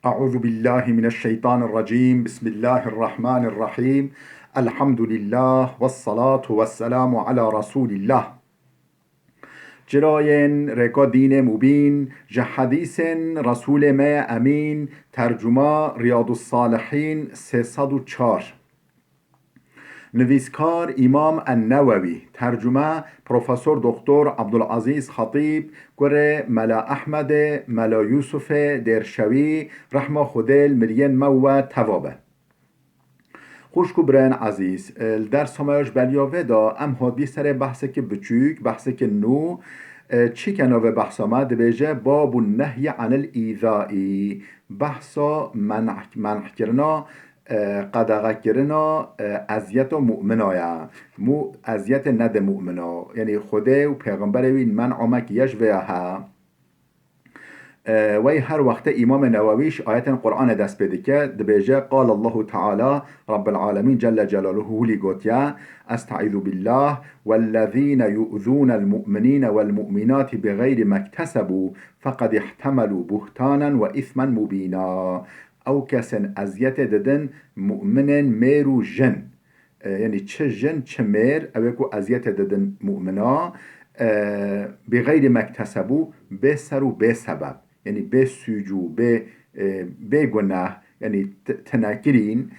أعوذ بالله من الشيطان الرجيم. بسم الله الرحمن الرحيم. الحمد لله والصلاة والسلام على رسول الله. جراين ركا دين مبين حديث رسول ما أمين. ترجمة رياض الصالحين 304. نویسکار امام النووی. ترجمه پروفسور دکتر عبدالعزیز خطیب. گره ملا احمد ملا یوسف درشوی رحمه خودل مرین مو توابه. خوشکو برن عزیز در سمایش بلیاوه دا ام هادی سر بحثه که بچوک بحثه که نو چی کناوه بحث آمد بیجه باب النهی عن الایذائی. بحثا منع کرنا قدغه کرنا اذیت و مؤمنایا مو اذیت ند مؤمنا، یعنی خوده و پیغمبر وین من عمک یش ویها وی هر وقت امام نوویش آیت قرآن دست بده که دبیجه قال الله تعالی رب العالمین جل جلاله هولی گوتیا استعیذ بالله والذین یؤذون المؤمنین والمؤمنات بغیر ما اکتسبوا فقد احتملوا بهتانا و اثما مبینا. او کسن اذیت ددن مؤمنن میر و جن، یعنی چه جن چه میر اوکو اذیت ددن مؤمنا بغیر ما اکتسبوا به سر و به سبب، یعنی به سوجو به گناه، یعنی تناکرین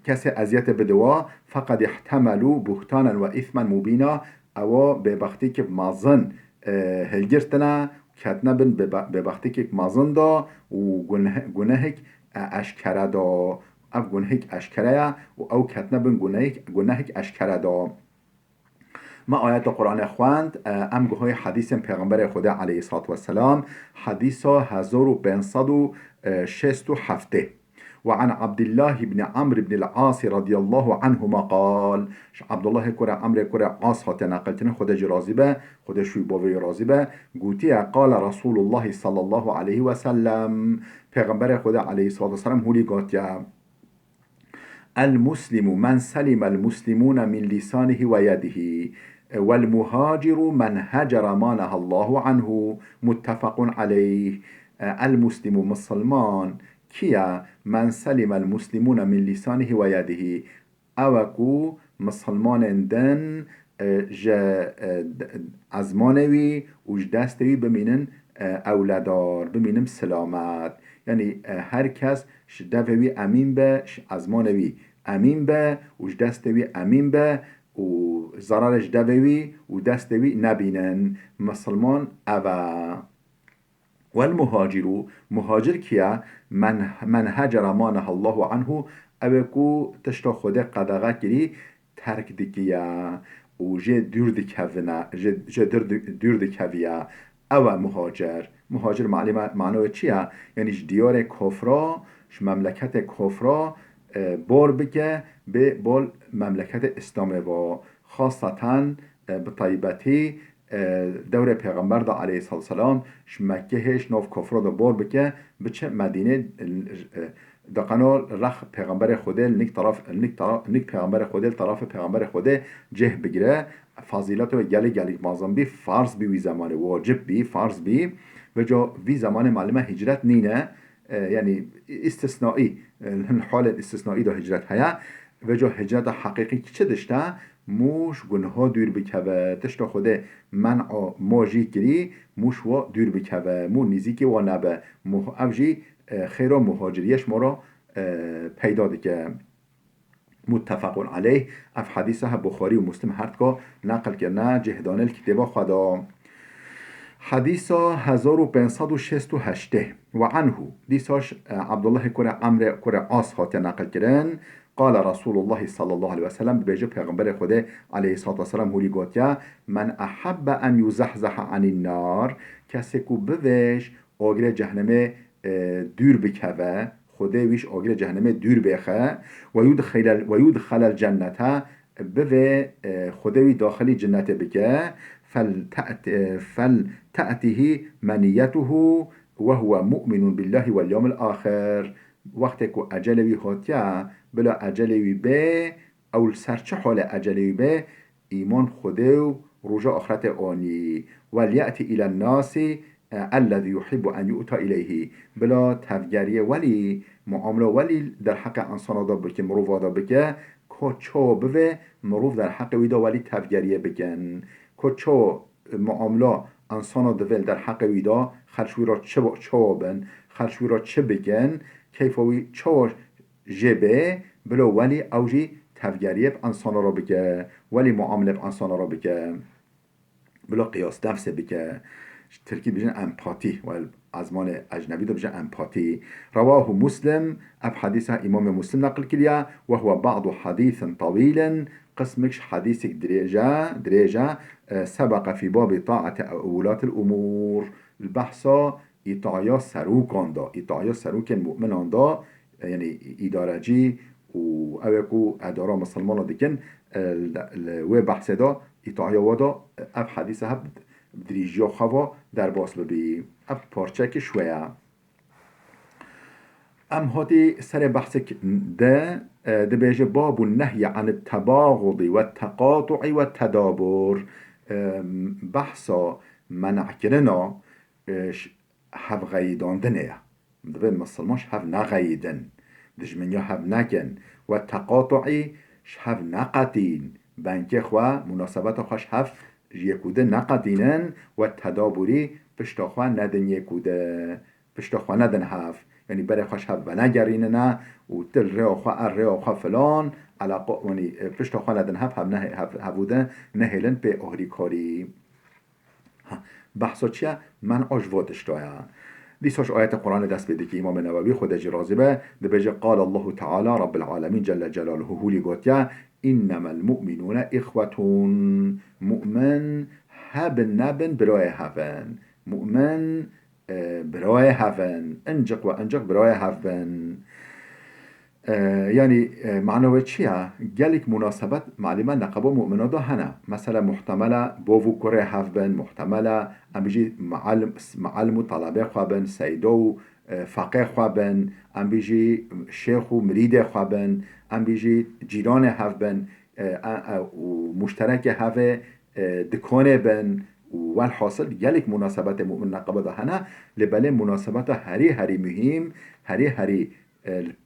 کسی اذیت بدوا فقد احتملوا بهتانا و اثما مبینا او به وقتی که مازن هلگرتنا کتنا بن به وقتی که مازن دا و گناهک اشکره دا او گناهک اشکره و او کتنا بن گناهک اشکره دا. ما آیت قرآن خواند ام گوهای حدیث پیغمبر خدا علیه الصلاة والسلام حدیث 1567. وعن عبد الله بن عمرو بن العاص رضي الله عنهما قال. عبد الله كره عمرو كره عاص هات نقلتن خدا جرازي به خدا شوي باوي رازي به گوتي قال رسول الله صلى الله عليه وسلم. پیغمبر خدا علیه الصلاة والسلام هولی گاتیا المسلم من سلم المسلمون من لسانه ويده والمهاجر من هجر ما نهى الله عنه متفق عليه. المسلم مسلمان كيا من سلم المسلمون من لسانه ويده اوكو مسلمان دن ازمانوی وج دستوی بمینن اولادار بمینم سلامت، یعنی هر کس شدوی امین به ازمانوی امین به وج دستوی امین به و ضررش دوی و دستوی نبینن مسلمان اوه. والمهاجر مهاجر کیا من هجر ما نهى الله عنه اوکو تشتا خوده قدغه کری ترک دکیا و جه دور دکونا جه دور دکویا او مهاجر معنی چیه؟ یعنی دیار کفرا مملکت کفرا بار بکه به بال مملکت اسلام و خاصتا به طیبتی دور پیغمبر دا علیه السلام مکهش نوف کفرا دا بار بکه بچه مدینه دا قنال رخ پیغمبر خوده نیک پیغمبر خوده طرف پیغمبر خوده جه بگیره فضیلت و گلی مازم بی فرض بی وی زمان واجب بی فرض بی و جا وی زمان معلومه هجرت نینه، یعنی استثنایی حال استثنایی دا هجرت هیا و جا هجرت حقیقی که چه داشته موش گناه دور بکوه تشتا خوده منع موجی کری موش و دور بکوه مو نزیکی و نبه افجی خیر و مهاجریش ما را پیدا دکه. متفق علیه. اف حدیثه بخاری و مسلم هردکا نقل کرنه جهدان الكتاب خدا. حدیث 1568 و عنه دیساش عبدالله کره عمرو کره عاص هات نقل کرن قال رسول الله صلى الله عليه وسلم بيجي پیغمبر خدا عليه الصلاة والسلام هولی گوتیا من احب ان يزحزح عن النار کسی کو بوش آگر جهنم دور بکوه خدا ویش آگر جهنم دور بخه و یدخل الجنة بوه خدا وی داخلی جنت بکه فلتأته منيته وهو مؤمن بالله واليوم الآخر. وقتی که اجلوی هاتیا بلا اجلوی به اول سرچه حال اجلوی به ایمان خوده و رجا آخرت آنی ولیأتی الى الناس الذي يحب أن يؤتى إليه بلا تفجرية ولي معاملة ولي در حق انسان دا بك مروف دا بك كوچو بوه مروف در حق ويدا ولي تفجرية بكن كوچو معاملة انسان دا در حق ويدا خلشوي را چو بن خلشوي را چه بكن كيفوي چو جبه بلا ولي اوجي تفجرية انسان را بك ولي معاملة انسان را بك بلا قياس نفسه بك تركي بيجن امباتي والازمان اجنبي ده بيجن امباتي رواه مسلم اب حديثه امام مسلم نقل كليا وهو بعض حديث طويل قسمكش حديثك دريجة سبق في باب طاعة أولاة الأمور البحثة إطاعيا سروكان دا إطاعيا سروكان مؤمنان دا يعني إدارجي و اوكو ادارا مسلمان دكن و بحث دا إطاعيا ودا اب حديثه هب دریجا خوا در باس ببی اب پارچه که شویه ام هاتی سر بحث ده بیجه باب النهی عن التباغض و التقاطع و التدابر بحثا منع کرنا هف غیدان دنیا ده مسلمانش هف نغیدن دجمنیا هف نکن و التقاطعی هف نقتین بنکه خوا مناسبت خوش هف یکوده نقدینن و تدابری پشتاخواه ندن یکوده پشتاخواه ندن هف یعنی برای خوش هف و نگرینه نه و تل ریا خواه فلان علاقه یعنی پشتاخواه ندن هف هفوده نهیلن به اهری کاری بحثا چیه؟ من آجوادش دایا دیساش آیت قرآن دست بده که امام نووی خودش راضی به ده بجه قال الله تعالی رب العالمین جل جلاله هولی گوتیا إنما المؤمنون إخوة مؤمن هب نبن براي هفن مؤمن براي هفن انجق وانجق براي هفن يعني معنوه چیه؟ گلک مناسبت معلومه نقبه مؤمنه دا هنه مثلا محتمله بوو کره هفن محتمله ام بيجي معلم و طلبه خوابن سيدو فقه خوابن ام بيجي شيخ و مريد خوابن ام بيجي جيران هفبن و مشترك هفه دکانه بن و الحاصل یلیک مناسبت مؤمن نقبه ده هنه لبله مناسبت هری مهم هری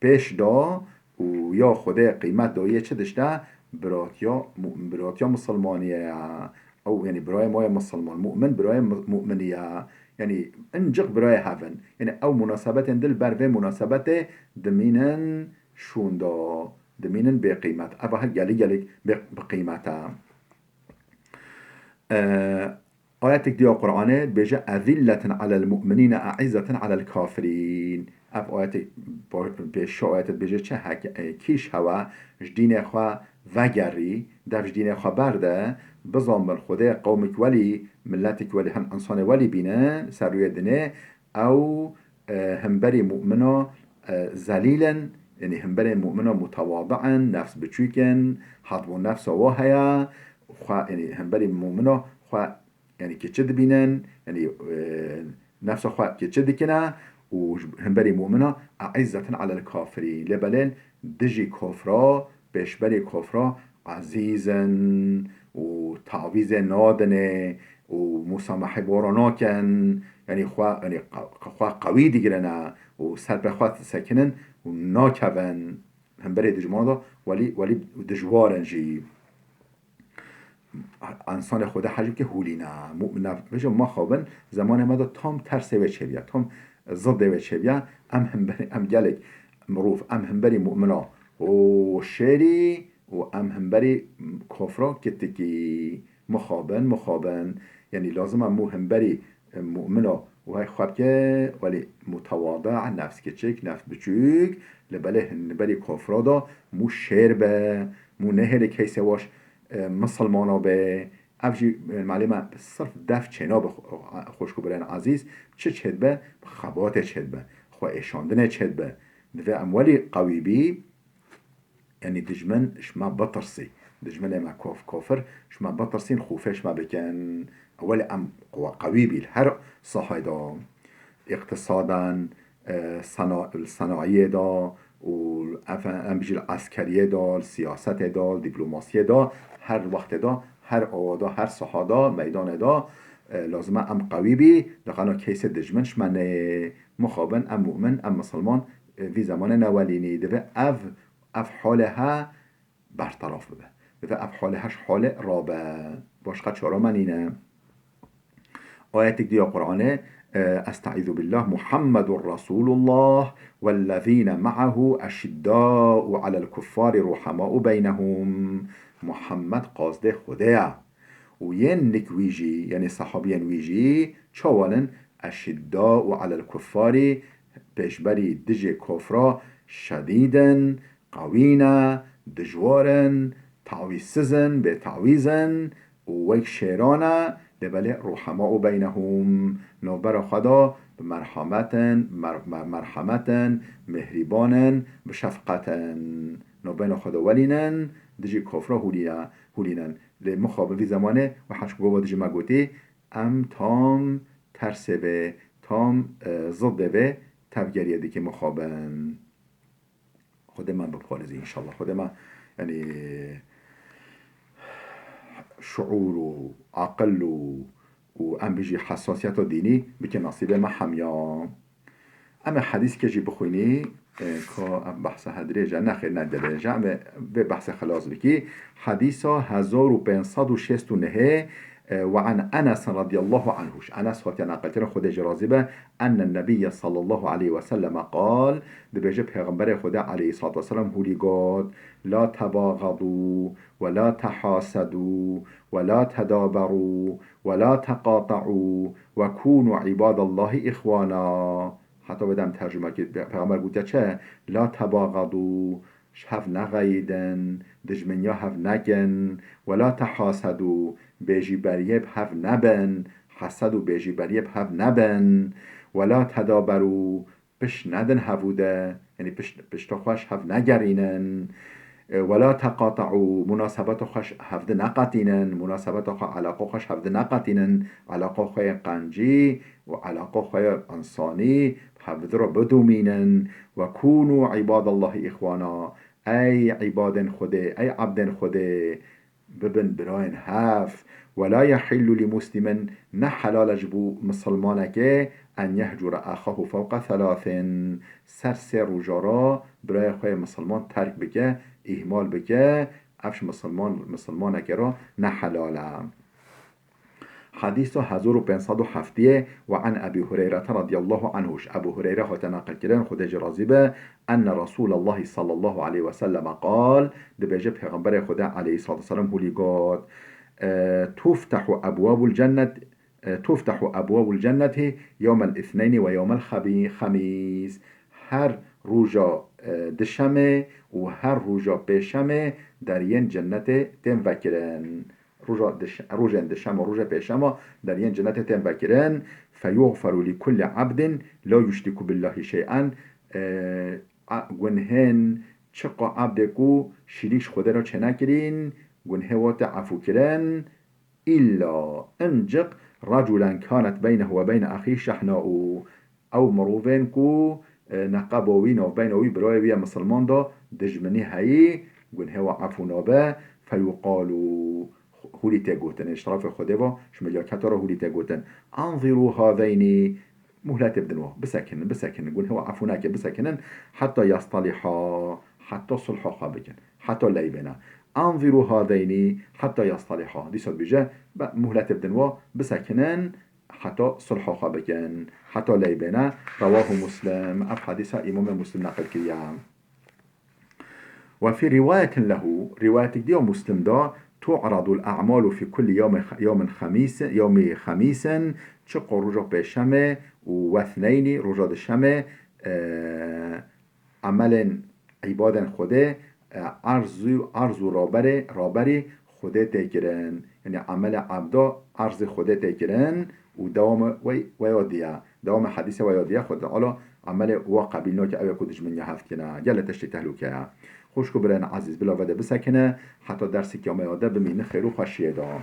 پیش دا و یا خود قیمت دایه چه داشته براتیا مسلمانیه او یعنی برای مای مسلمان مؤمن برای مؤمنیه يعني انجق براي هفن يعني او مناسبات دل بر مناسبات دمينن شوندا دمينن بقيمت ابا جالي بقيمتها آياتك دي قرآن بيجا أذلة على المؤمنين أعزة على الكافرين اف آياتك بيشو آياتك بيجا چه كيش هوا جدين اخوا وگری دف جدين اخوا برده بظام الخدا قومك ولي ملتك ولي هم انسان ولي بينا سروية دنه او همبري مؤمنة ذليلا يعني همبري مؤمنة متواضعا نفس بچوكن حضب نفس واهيا يعني همبري مؤمنة يعني كتشد بينن يعني نفس كتشد كنا وهمبري مؤمنة أعزة على الكافرين لبلين دجي كفرا بشبري كفرا عزيزا وتعويز نادنه ومسامحه بوراناكن يعني خوا قوي ديگرنا وسر بخوات سكنن وناكبن هم بري دجمانا ولي دجوارن جي انسان خدا حجب که هولینا مؤمن بجا ما خوابن زمان ما دا تام ترسه و چبیا تام ضد و چبیا ام گلک مروف هم بري مؤمنا و شری و هم بري كفرا كتكي مخابن يعني لازم مو هم بري مؤمنة وهي خوابكه ولي متواضع نفس كتشك نفس بچوك لبله هن بري كفرا دا مو شير به مو نهر كيسه واش مسلمانا به افجي معلومه صرف دف چنا خوشكو برن عزيز چه چد به خبات چد به خو اشاندنه چد به دفع اموالي قوي بي يعني دجمن شما بطرسي دجمن ما كافر شما بطرسين خوفش ما بكن اول ام قوي بي هر صاحدا اقتصادا صناعية دا و ام بيجي العسكرية دا السياسة دا الدبلوماسية دا هر وقت دا هر آوادا هر صحادا ميدان دا لازمه ام قوی بی لقنا کیس دجمنش من مخابن ام مؤمن ام مسلمان في زمان نولینی دفع اف حالها برطرف ببه دفع اف حالهاش حال رابه باش قد شارا من اینه آياتك دي قرآن أستعيذ بالله محمد رسول الله والذين معه أشداء على الكفار رحماء بينهم محمد قصد خداع وين نكويجي يعني صحابيا ويجي شوالا أشداء على الكفار بيشبري دجي كفرا شديدا قوينا دجوارا تعويسزن بتعويزا ويك شيرانا لبله رحماء بينهم نوبر خدا مرحمتا مهربانا بشفقتا نوبين خدا ولينا دجي كفرا هولينا لمخابه في زمانه وحشك بابا دجي مگوتي ام تام ترسبه تام ضده تبگریه دیگه مخابن خود من بپارزی انشالله خود من يعني شعور و عقل و ام بيجي حساسيات ديني بكي نصيبه ما حميا اما حديث كجي بخويني كا بحث هدريجا نخير ندريجا اما بحث خلاص بكي حديثا 1569 وعن أنس رضي الله عنه أنس وقت نقلتنا خود جرازبة أن النبي صلى الله عليه وسلم قال ببيجي پیغمبر خدا عليه الصلاة والسلام هولي قال لا تباغضوا ولا تحاسدوا ولا تدابروا ولا تقاطعوا وكونوا عباد الله إخوانا حتی بدم ترجمه که پیغمبر گوته چه لا تباغضوا هف نغیدن دجمنیا هف نگن ولا تحاسدوا بیجی بریب هف نبن حسد و بیجی بریب هف نبن ولا تدابروا پش ندن هفوده یعنی پشت خوش هف نگرینن ولا تقاطعوا مناسبات خوش هفده نقطینن مناسبات خو علاقه خوش هفده نقطینن علاقه خوی قنجی و علاقه خوی انسانی هفده را بدومینن و کونوا عباد الله اخوانا ای عباد خوده ای عبد خوده ببن براين هاف ولا يحل لمسلم نحلال جبو مسلمانك أن يهجر أخاه فوق 3 سر رجارا براي خواه مسلمان ترك بك إهمال بك أفش مسلمانك را نحلالا حديث 1507 وعن أبي هريرة رضي الله عنه أبو هريرة هتناقل كده خد جرازبة أن رسول الله صلى الله عليه وسلم قال دبجة پیغمبر خدا عليه الصلاة والسلام هولي قال تفتح أبواب الجنة يوم الاثنين ويوم الخميس هر روجا دشمه و هر روجا بشمه در ين جنة تنفكرن روجا دشم و روجا بشم در ين جنة تنفكرن فيغفر لكل عبد لا يشرك بالله شيئا گنهن چقا عبدكو شريش خدا را چه نکرین گنهوات عفو کرن إلا انجق رجلا كانت بينه وبين أخيه شحناء أو مروفين كو نقبوين وبينوي براوي مسلمان دا دجمني هاي گنهوا عفو نابا فيقالوا هولي تاقوتن اشتراف خدوا شمجا كتر هولي تاقوتن انظروا هذين مهلة بدنوا بسكن يقول هو عفوناك بسكن حتى يصطلحا حتى صلحا خابكن حتى ليبنا انظروا هذين حتى يصطلحا دي صد بجا مهلة بدنوا بسكنن حتى صلحا خابكن حتى ليبنا رواه مسلم أف حديثة إمام مسلم نقل كريام وفي رواية له رواية دي مسلم دا تعرض الأعمال في كل يوم خميس چقو رجع بشمه واثنين رجع الشمه عمل عبادا خوده عرض رابری خوده تکرن یعنی عمل عبدا عرض خوده تکرن و دوام ویادیه دوام حدیث ویادیه خود حالا عمل و قبیلنا که اوه کدش من هفت کنه گله تشتی تهلوکه خوشکو برن عزیز بلا وده بسکنه حتی درسی که آمه یاده بمینه خیرو خوشیه دا